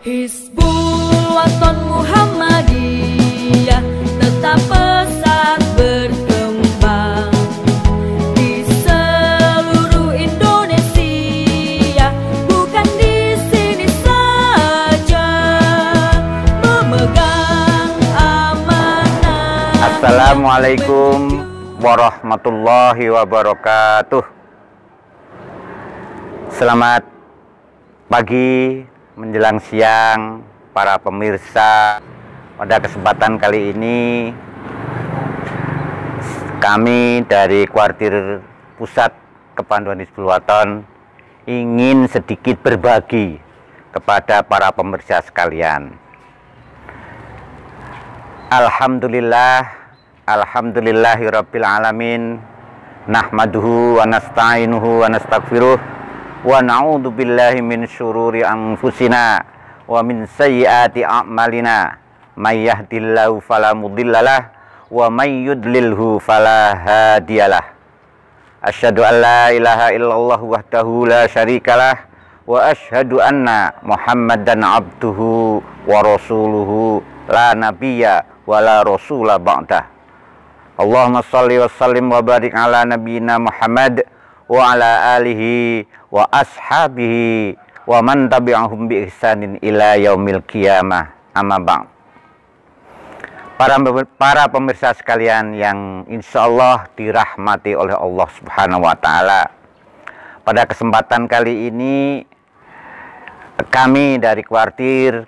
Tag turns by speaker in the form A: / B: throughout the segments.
A: Hizbul Wathan Muhammadiyah tetap pesat berkembang di seluruh Indonesia, bukan di sini saja memegang amanah.
B: Assalamualaikum warahmatullahi wabarakatuh. Selamat pagi menjelang siang para pemirsa. Pada kesempatan kali ini kami dari Kuartir Pusat Kepanduan Hizbul Wathan ingin sedikit berbagi kepada para pemirsa sekalian. Alhamdulillahirabbil alamin, nahmaduhu wa nasta'inuhu wa nastaghfiruh wa na'udzu billahi min syururi anfusina wa min sayyiati a'malina, may yahdihillahu fala mudhillalah wa may yudlilhu fala hadiyalah. Asyhadu an la ilaha illallah wahdahu la syarikalah wa asyhadu anna Muhammadan abduhu wa rasuluhu la nabiyya wa la rasula ba'dah. Allahumma shalli wa sallim wa barik ala nabiyyina Muhammad wa ala alihi wa ashabihi wa man tabi'ahum bi ihsanin ila yaumil qiyamah, amma ba'd. Para pemirsa sekalian yang insya Allah dirahmati oleh Allah Subhanahu wa Ta'ala, pada kesempatan kali ini kami dari Kuartir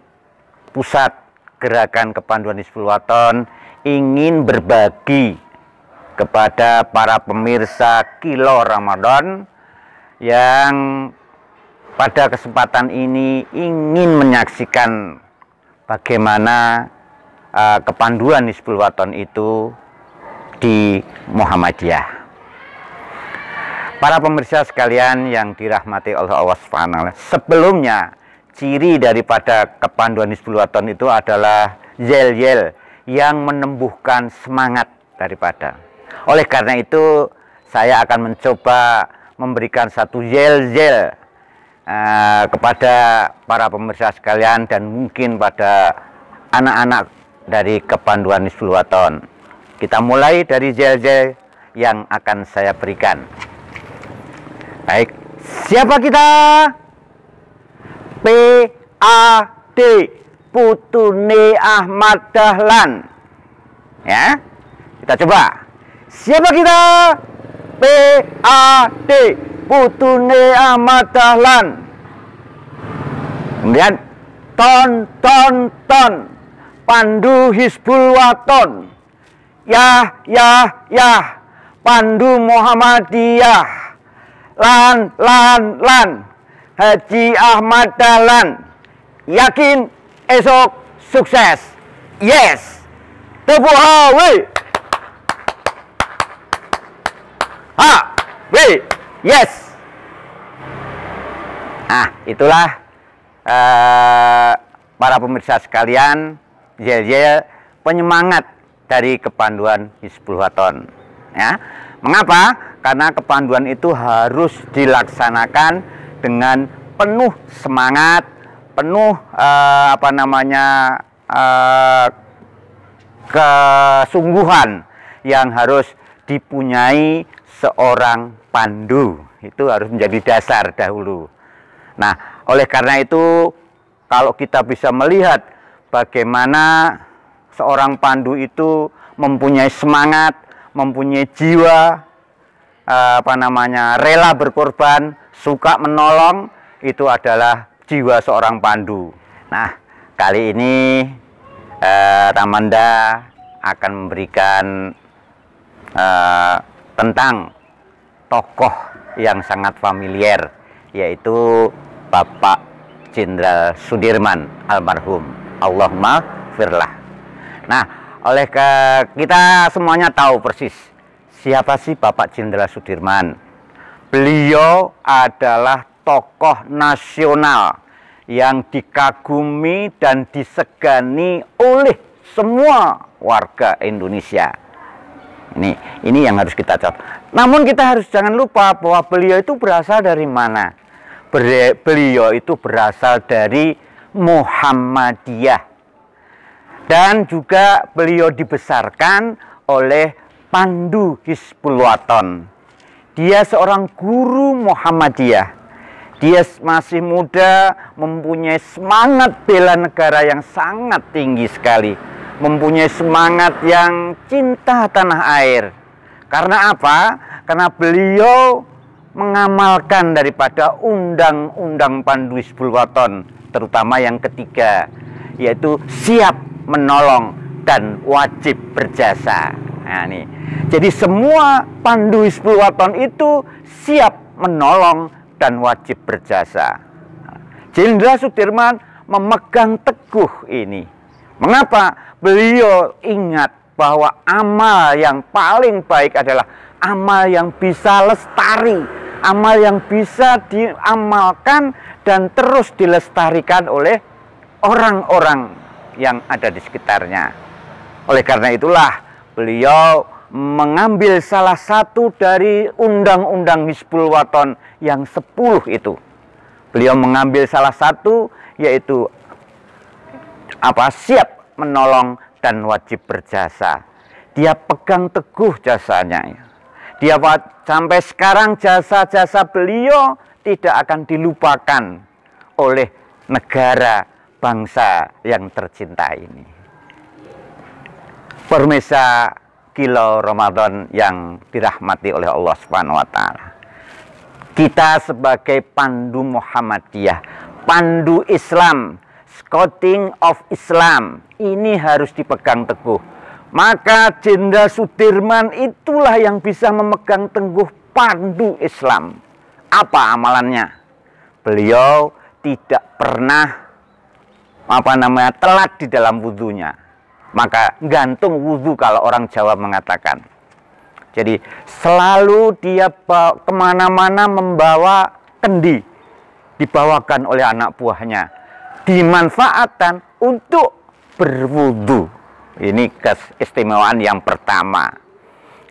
B: Pusat Gerakan Kepanduan Hizbul Wathan ingin berbagi kepada para pemirsa Kilo Ramadan yang pada kesempatan ini ingin menyaksikan bagaimana kepanduan Hizbul Wathan itu di Muhammadiyah. Para pemirsa sekalian yang dirahmati oleh Allah SWT, sebelumnya ciri daripada kepanduan Hizbul Wathan itu adalah yel-yel yang menumbuhkan semangat daripada. Oleh karena itu saya akan mencoba memberikan satu yel-yel kepada para pemirsa sekalian dan mungkin pada anak-anak dari kepanduan Hizbul Wathan. Kita mulai dari yel-yel yang akan saya berikan. Baik, siapa kita? PAD, Putune Ahmad Dahlan. Ya, kita coba. Siapa kita? PAD, Putune Ahmad Dahlan. Kemudian ton Pandu Hizbul Wathan. Yah, Pandu Muhammadiyah. Lan, Haji Ahmad Dahlan. Yakin esok sukses. Yes. Tepuk hawe. Yes. Itulah para pemirsa sekalian, yel-yel penyemangat dari kepanduan Hizbul Wathan. Ya, mengapa? Karena kepanduan itu harus dilaksanakan dengan penuh semangat, penuh kesungguhan yang harus dipunyai seorang pandu. Itu harus menjadi dasar dahulu. Nah, oleh karena itu kalau kita bisa melihat bagaimana seorang pandu itu mempunyai semangat, mempunyai jiwa rela berkorban, suka menolong, itu adalah jiwa seorang pandu. Nah, kali ini Ramanda akan memberikan tentang tokoh yang sangat familiar, yaitu Bapak Jenderal Sudirman almarhum. Allahumma firlah. Nah, kita semuanya tahu persis siapa sih Bapak Jenderal Sudirman. Beliau adalah tokoh nasional yang dikagumi dan disegani oleh semua warga Indonesia. Ini yang harus kita catat. Namun kita harus jangan lupa bahwa beliau itu berasal dari mana? Beliau itu berasal dari Muhammadiyah. Dan juga beliau dibesarkan oleh Pandu Hizbul Waton. Dia seorang guru Muhammadiyah. Dia masih muda, mempunyai semangat bela negara yang sangat tinggi sekali. Mempunyai semangat yang cinta tanah air. Karena apa? Karena beliau mengamalkan daripada undang-undang Pandu Hizbul Waton, terutama yang ketiga, yaitu siap menolong dan wajib berjasa. Nah, ini. Jadi semua Pandu Hizbul Waton itu siap menolong dan wajib berjasa. Jenderal Sudirman memegang teguh ini. Mengapa? Beliau ingat bahwa amal yang paling baik adalah amal yang bisa lestari, amal yang bisa diamalkan dan terus dilestarikan oleh orang-orang yang ada di sekitarnya. Oleh karena itulah beliau mengambil salah satu dari undang-undang Hizbul Waton yang 10 itu. Beliau mengambil salah satu, yaitu siap menolong dan wajib berjasa. Dia pegang teguh jasanya. Dia sampai sekarang jasa-jasa beliau tidak akan dilupakan oleh negara bangsa yang tercinta ini. Pemirsa Kilau Ramadan yang dirahmati oleh Allah Subhanahu wa taala. Kita sebagai Pandu Muhammadiyah, Pandu Islam, Scouting of Islam, ini harus dipegang teguh. Maka Jenderal Sudirman itulah yang bisa memegang teguh Pandu Islam. Apa amalannya? Beliau tidak pernah telat di dalam wudhunya. Maka gantung wudhu kalau orang Jawa mengatakan. Jadi selalu dia kemana-mana membawa kendi, dibawakan oleh anak buahnya, dimanfaatkan untuk berwudhu. Ini keistimewaan yang pertama.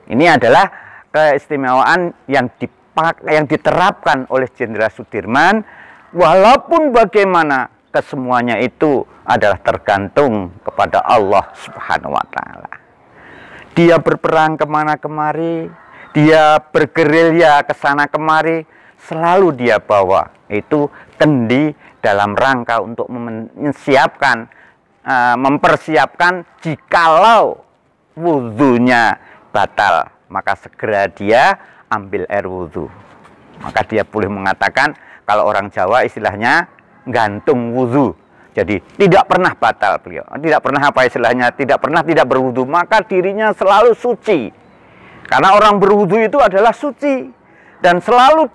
B: Ini adalah keistimewaan yang diterapkan oleh Jenderal Sudirman. Walaupun bagaimana, kesemuanya itu adalah tergantung kepada Allah Subhanahu wa taala. Dia berperang kemana kemari, dia bergerilya ke sana kemari, selalu dia bawa itu kendi dalam rangka untuk mempersiapkan jikalau wudhunya batal, maka segera dia ambil air wudhu. Maka dia boleh mengatakan, kalau orang Jawa istilahnya gantung wudhu. Jadi tidak pernah batal beliau, tidak pernah tidak pernah tidak berwudhu, maka dirinya selalu suci. Karena orang berwudhu itu adalah suci dan selalu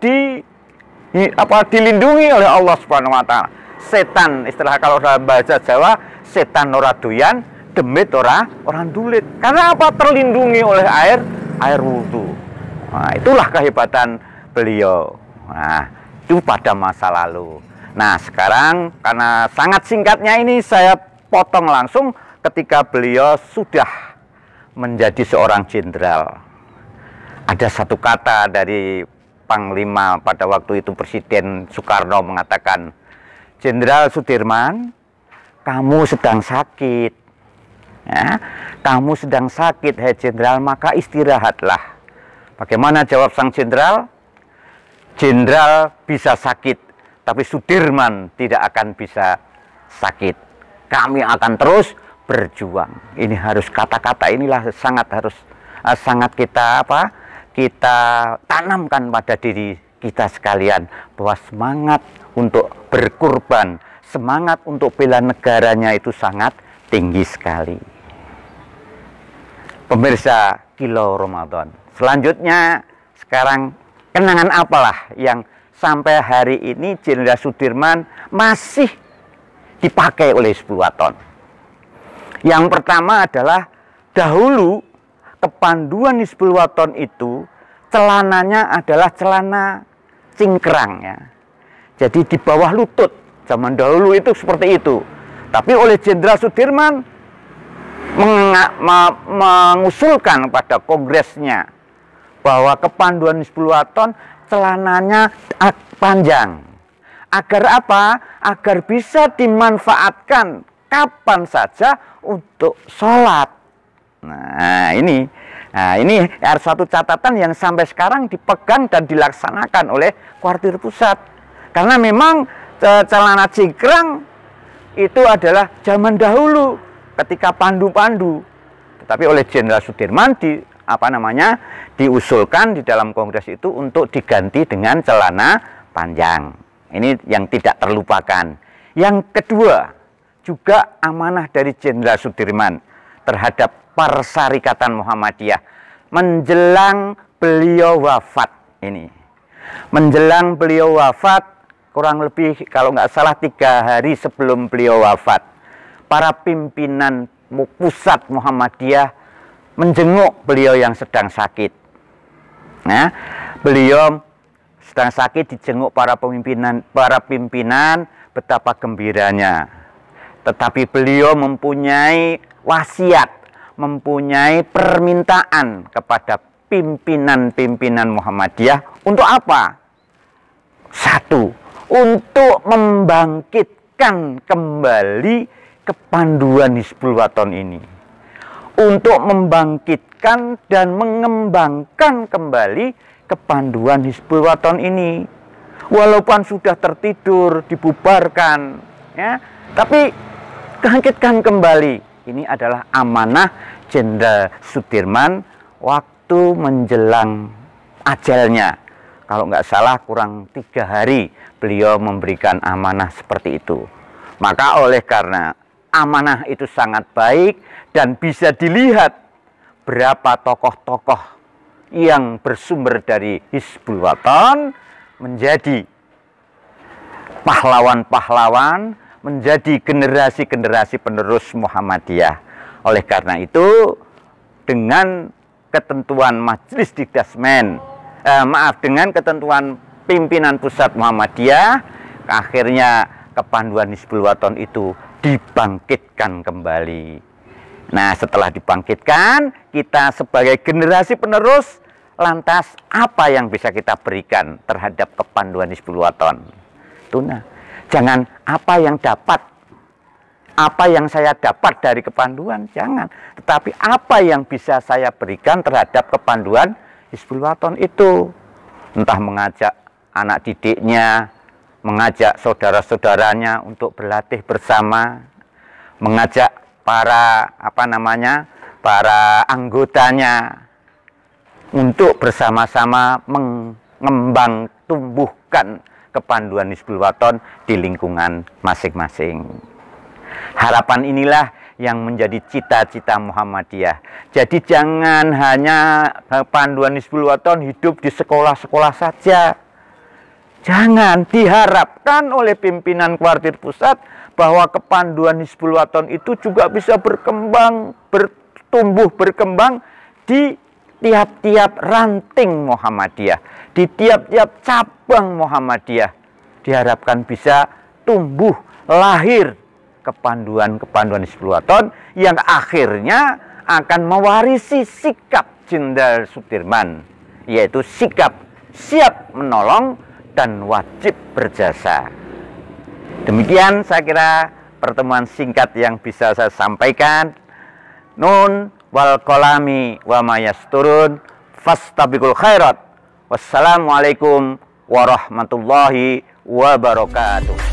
B: dilindungi oleh Allah Subhanahu wa taala. Setan, istilah kalau dalam bahasa Jawa, setan ora doyan, demit orang dulit. Karena apa? Terlindungi oleh air wudhu. Nah, itulah kehebatan beliau. Nah, itu pada masa lalu. Nah, sekarang karena sangat singkatnya ini saya potong langsung ketika beliau sudah menjadi seorang jenderal. Ada satu kata dari Panglima pada waktu itu, Presiden Soekarno mengatakan, Jenderal Sudirman, kamu sedang sakit. Ya, kamu sedang sakit, hai jenderal, maka istirahatlah. Bagaimana jawab sang jenderal? Jenderal bisa sakit, tapi Sudirman tidak akan bisa sakit. Kami akan terus berjuang. Ini harus kata-kata inilah sangat kita tanamkan pada diri kita sekalian, bahwa semangat untuk berkorban, semangat untuk bela negaranya itu sangat tinggi sekali. Pemirsa Kilau Ramadan, selanjutnya sekarang kenangan apalah yang sampai hari ini Jenderal Sudirman masih dipakai oleh Hizbul Waton. Yang pertama adalah dahulu kepanduan Hizbul Waton itu celananya adalah celana cingkrang ya. Jadi di bawah lutut. Zaman dahulu itu seperti itu. Tapi oleh Jenderal Sudirman mengusulkan pada kongresnya bahwa kepanduan Hizbul Waton celananya panjang. Agar apa? Agar bisa dimanfaatkan kapan saja untuk sholat. Nah ini satu catatan yang sampai sekarang dipegang dan dilaksanakan oleh Kuartir Pusat. Karena memang celana cingkrang itu adalah zaman dahulu ketika pandu-pandu. Tetapi oleh Jenderal Sudirman diusulkan di dalam kongres itu untuk diganti dengan celana panjang. Ini yang tidak terlupakan. Yang kedua, juga amanah dari Jenderal Sudirman terhadap Persyarikatan Muhammadiyah menjelang beliau wafat ini. Menjelang beliau wafat, kurang lebih kalau nggak salah 3 hari sebelum beliau wafat, para pimpinan pusat Muhammadiyah menjenguk beliau yang sedang sakit. Nah, beliau sedang sakit dijenguk para pimpinan betapa gembiranya. Tetapi beliau mempunyai wasiat, mempunyai permintaan kepada pimpinan-pimpinan Muhammadiyah untuk apa? Satu, untuk membangkitkan kembali kepanduan Hizbul Waton ini. Untuk membangkitkan dan mengembangkan kembali kepanduan Hizbul Waton ini. Walaupun sudah tertidur, dibubarkan, ya, tapi bangkitkan kembali. Ini adalah amanah Jenderal Sudirman waktu menjelang ajalnya. Kalau nggak salah kurang 3 hari beliau memberikan amanah seperti itu. Maka oleh karena amanah itu sangat baik dan bisa dilihat berapa tokoh-tokoh yang bersumber dari Hizbul Waton menjadi pahlawan-pahlawan, menjadi generasi-generasi penerus Muhammadiyah. Oleh karena itu, dengan ketentuan Majelis Dikdasmen, dengan ketentuan pimpinan pusat Muhammadiyah, akhirnya kepanduan Hizbul Waton itu dibangkitkan kembali. Nah, setelah dibangkitkan, kita sebagai generasi penerus, lantas apa yang bisa kita berikan terhadap kepanduan Hizbul Waton? Jangan apa yang saya dapat dari kepanduan, jangan. Tetapi apa yang bisa saya berikan terhadap kepanduan Hizbul Waton itu. Entah mengajak anak didiknya, mengajak saudara-saudaranya untuk berlatih bersama, mengajak para para anggotanya untuk bersama-sama mengembang tumbuhkan kepanduan Hizbul Waton di lingkungan masing-masing. Harapan inilah yang menjadi cita-cita Muhammadiyah. Jadi jangan hanya kepanduan Hizbul Waton hidup di sekolah-sekolah saja. Jangan, diharapkan oleh pimpinan Kuartir Pusat bahwa kepanduan Hizbul Waton itu juga bisa berkembang, bertumbuh, berkembang di tiap-tiap ranting Muhammadiyah, di tiap-tiap cabang Muhammadiyah. Diharapkan bisa tumbuh, lahir kepanduan-kepanduan Hizbul Waton yang akhirnya akan mewarisi sikap Jenderal Sudirman, yaitu sikap siap menolong dan wajib berjasa. Demikian saya kira pertemuan singkat yang bisa saya sampaikan. Nun wal qalami wa ma yasturun fastabiqul khairat. Wassalamualaikum warahmatullahi wabarakatuh.